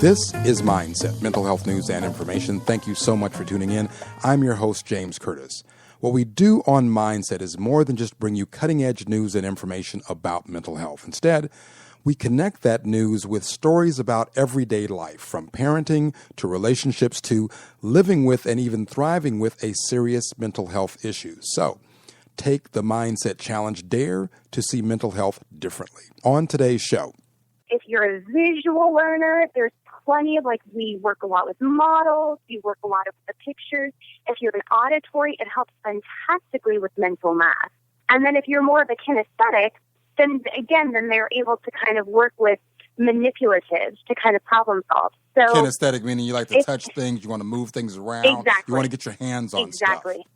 This is Mindset, mental health news and information. Thank you so much for tuning in. I'm your host, James Curtis. What we do on Mindset is more than just bring you cutting-edge news and information about mental health. Instead, we connect that news with stories about everyday life, from parenting to relationships to living with and even thriving with a serious mental health issue. So, take the Mindset Challenge, dare to see mental health differently. On today's show, if you're a visual learner, there's plenty of, we work a lot with models, we work a lot with the pictures. If you're an auditory, it helps fantastically with mental math. And then if you're more of a kinesthetic, then they're able to kind of work with manipulatives to kind of problem solve. So kinesthetic meaning you like to touch things, you want to move things around, exactly. You want to get your hands on exactly. stuff.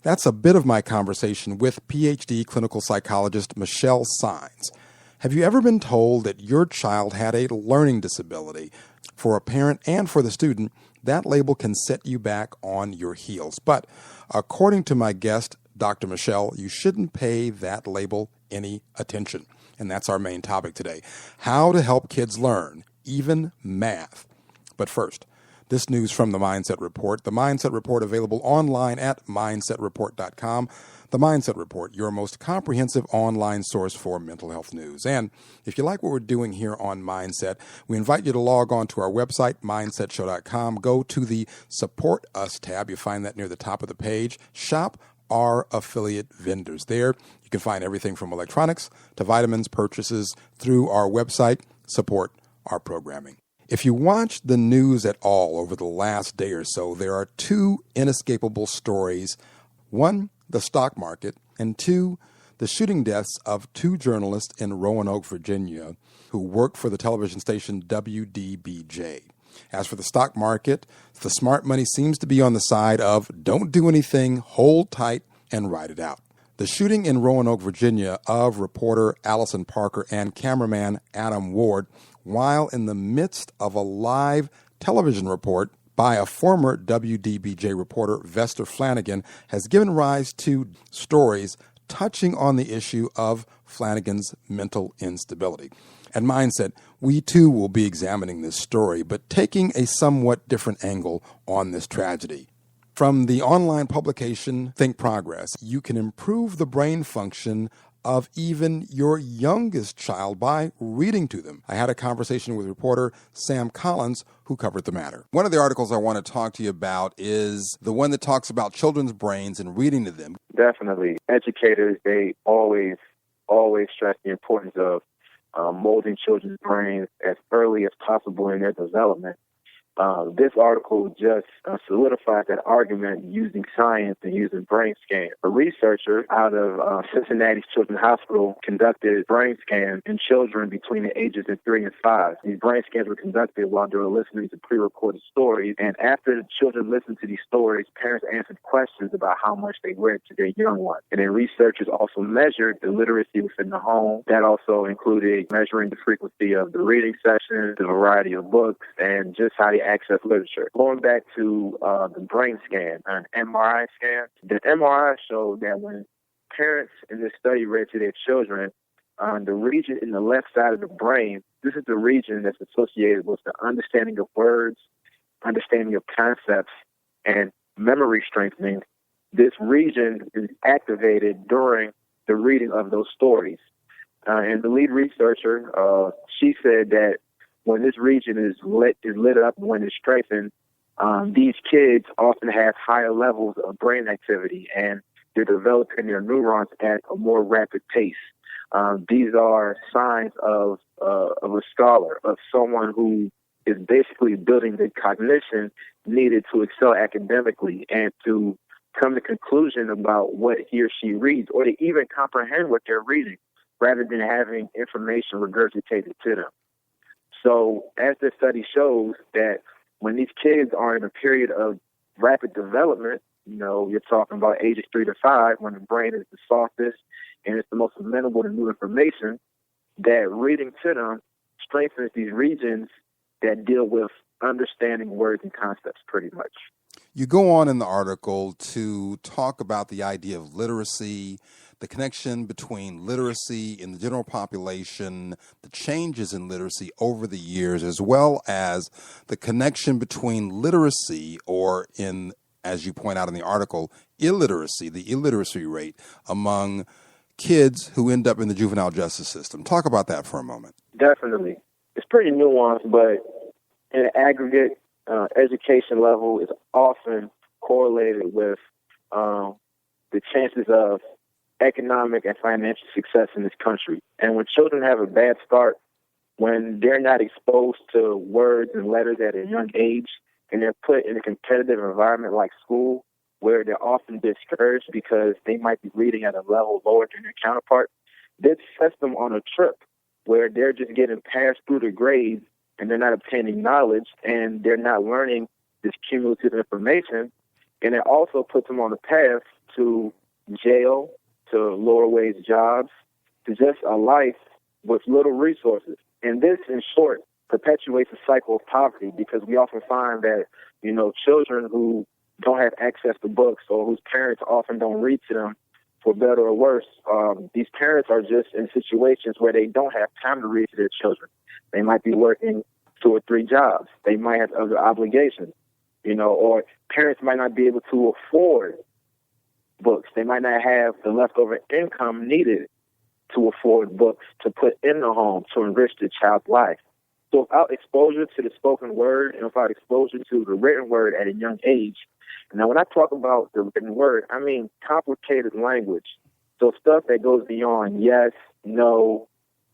That's a bit of my conversation with PhD clinical psychologist Michelle Sines. Have you ever been told that your child had a learning disability? For a parent and for the student, that label can set you back on your heels. But according to my guest, Dr. Michelle, you shouldn't pay that label any attention. And that's our main topic today: how to help kids learn, even math. But first, this news from the Mindset Report. The Mindset Report available online at mindsetreport.com. The Mindset Report, your most comprehensive online source for mental health news. And if you like what we're doing here on Mindset, we invite you to log on to our website, mindsetshow.com. Go to the Support Us tab. You'll find that near the top of the page. Shop our affiliate vendors. There, you can find everything from electronics to vitamins purchases through our website. Support our programming. If you watch the news at all over the last day or so, there are two inescapable stories. One, the stock market, and two, the shooting deaths of two journalists in Roanoke, Virginia, who worked for the television station WDBJ. As for the stock market, the smart money seems to be on the side of don't do anything, hold tight, and ride it out. The shooting in Roanoke, Virginia, of reporter Allison Parker and cameraman Adam Ward, while in the midst of a live television report by a former WDBJ reporter, Vester Flanagan, has given rise to stories touching on the issue of Flanagan's mental instability. At Mindset, we too will be examining this story, but taking a somewhat different angle on this tragedy. From the online publication Think Progress, you can improve the brain function of even your youngest child by reading to them. I had a conversation with reporter Sam Collins, who covered the matter. One of the articles I want to talk to you about is the one that talks about children's brains and reading to them. Definitely. Educators, they always stress the importance of molding children's brains as early as possible in their development. This article just solidifies that argument using science and using brain scans. A researcher out of Cincinnati Children's Hospital conducted brain scans in children between the ages of 3 and 5. These brain scans were conducted while they were listening to pre-recorded stories, and after the children listened to these stories, parents answered questions about how much they read to their young ones. And then researchers also measured the literacy within the home. That also included measuring the frequency of the reading sessions, the variety of books, and just how they access literature. Going back to the brain scan, an MRI scan, the MRI showed that when parents in this study read to their children, the region in the left side of the brain, this is the region that's associated with the understanding of words, understanding of concepts, and memory strengthening. This region is activated during the reading of those stories. And the lead researcher, she said that when this region is lit up, when it's strengthened, these kids often have higher levels of brain activity, and they're developing their neurons at a more rapid pace. These are signs of a scholar, of someone who is basically building the cognition needed to excel academically and to come to conclusion about what he or she reads, or to even comprehend what they're reading, rather than having information regurgitated to them. So as this study shows, that when these kids are in a period of rapid development, you're talking about ages 3 to 5, when the brain is the softest and it's the most amenable to new information, that reading to them strengthens these regions that deal with understanding words and concepts pretty much. You go on in the article to talk about the idea of literacy, the connection between literacy in the general population, the changes in literacy over the years, as well as the connection between literacy, or in, as you point out in the article, illiteracy, the illiteracy rate among kids who end up in the juvenile justice system. Talk about that for a moment. Definitely. It's pretty nuanced, but in an aggregate, education level is often correlated with the chances of economic and financial success in this country. And when children have a bad start, when they're not exposed to words and letters at a young age, and they're put in a competitive environment like school, where they're often discouraged because they might be reading at a level lower than their counterpart, this sets them on a trip where they're just getting passed through the grades and they're not obtaining knowledge and they're not learning this cumulative information. And it also puts them on a path to jail, to lower wage jobs, to just a life with little resources. And this, in short, perpetuates a cycle of poverty, because we often find that, children who don't have access to books, or whose parents often don't read to them, for better or worse, these parents are just in situations where they don't have time to read to their children. They might be working 2 or 3 jobs. They might have other obligations, or parents might not be able to afford books. They might not have the leftover income needed to afford books to put in the home to enrich the child's life. So without exposure to the spoken word and without exposure to the written word at a young age, now when I talk about the written word, I mean complicated language. So stuff that goes beyond yes, no,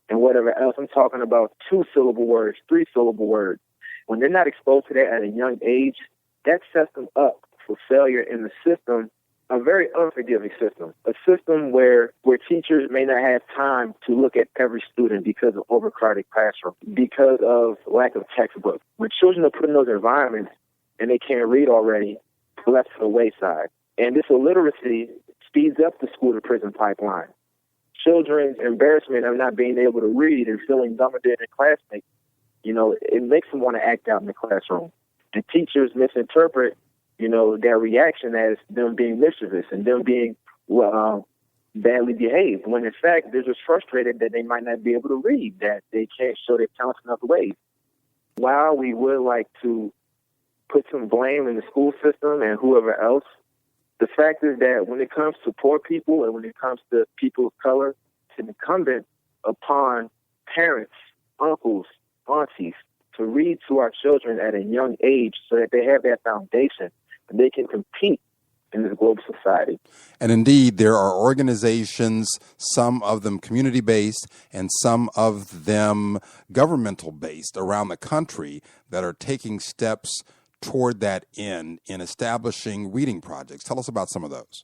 and whatever else. I'm talking about 2-syllable words, 3-syllable words. When they're not exposed to that at a young age, that sets them up for failure in the system, a very unforgiving system, a system where teachers may not have time to look at every student because of overcrowded classrooms, because of lack of textbooks. When children are put in those environments and they can't read already, they're left to the wayside. And this illiteracy speeds up the school-to-prison pipeline. Children's embarrassment of not being able to read and feeling dumber than their classmates, it makes them want to act out in the classroom. And teachers misinterpret their reaction as them being mischievous and them being badly behaved, when in fact they're just frustrated that they might not be able to read, that they can't show their talents in other ways. While we would like to put some blame in the school system and whoever else, the fact is that when it comes to poor people and when it comes to people of color, it's incumbent upon parents, uncles, aunties, to read to our children at a young age so that they have that foundation and they can compete in this global society. And indeed, there are organizations, some of them community-based and some of them governmental-based around the country, that are taking steps toward that end in establishing reading projects. Tell us about some of those.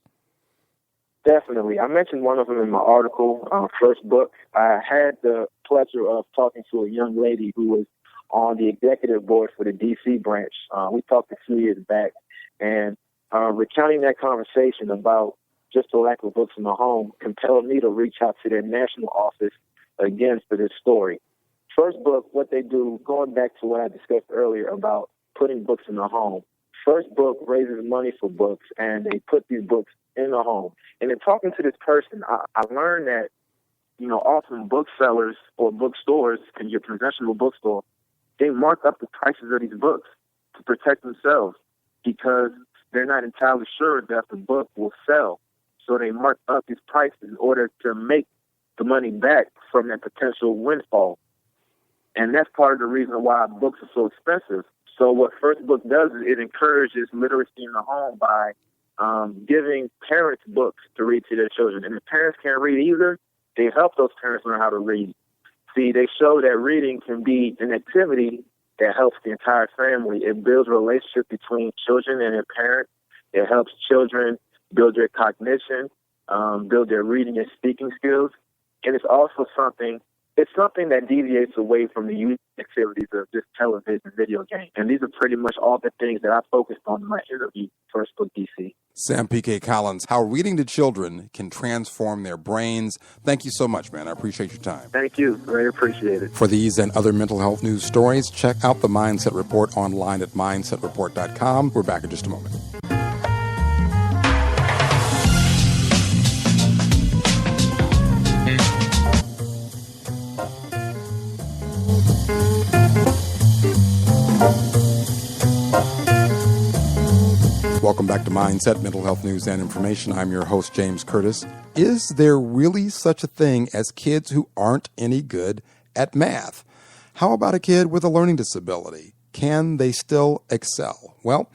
Definitely. I mentioned one of them in my article, First Book. I had the pleasure of talking to a young lady who was on the executive board for the D.C. branch. We talked a few years back, and recounting that conversation about just the lack of books in the home compelled me to reach out to their national office again for this story. First Book, what they do, going back to what I discussed earlier about putting books in the home, First Book raises money for books, and they put these books in the home. And in talking to this person, I learned that, often booksellers or bookstores in your conventional bookstore, they mark up the prices of these books to protect themselves because they're not entirely sure that the book will sell. So they mark up these prices in order to make the money back from that potential windfall. And that's part of the reason why books are so expensive. So what First Book does is it encourages literacy in the home by giving parents books to read to their children. And if parents can't read either, they help those parents learn how to read. See, they show that reading can be an activity that helps the entire family. It builds a relationship between children and their parents. It helps children build their cognition, build their reading and speaking skills. And it's also something that deviates away from the activities of just television, video games. And these are pretty much all the things that I focused on in my interview for First Book DC. Sam P.K. Collins, how reading to children can transform their brains. Thank you so much, man. I appreciate your time. Thank you. Very appreciated. For these and other mental health news stories, check out the Mindset Report online at mindsetreport.com. We're back in just a moment. Welcome back to Mindset, Mental Health News and Information. I'm your host, James Curtis. Is there really such a thing as kids who aren't any good at math? How about a kid with a learning disability? Can they still excel? Well,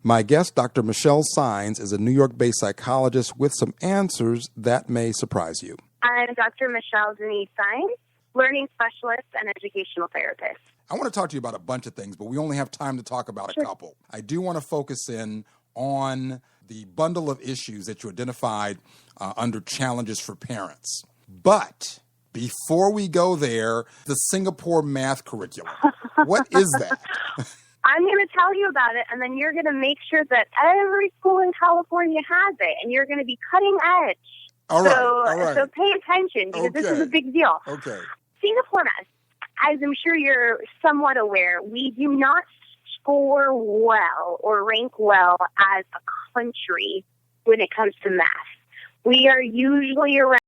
my guest, Dr. Michelle Sines, is a New York-based psychologist with some answers that may surprise you. I'm Dr. Michelle Denise Sines, learning specialist and educational therapist. I want to talk to you about a bunch of things, but we only have time to talk about a couple. I do want to focus in on the bundle of issues that you identified under challenges for parents. But before we go there, the Singapore math curriculum, what is that? I'm going to tell you about it, and then you're going to make sure that every school in California has it, and you're going to be cutting edge. All right. So pay attention, because this is a big deal. Okay. Singapore math, as I'm sure you're somewhat aware, we do not score well or rank well as a country when it comes to math. We are usually around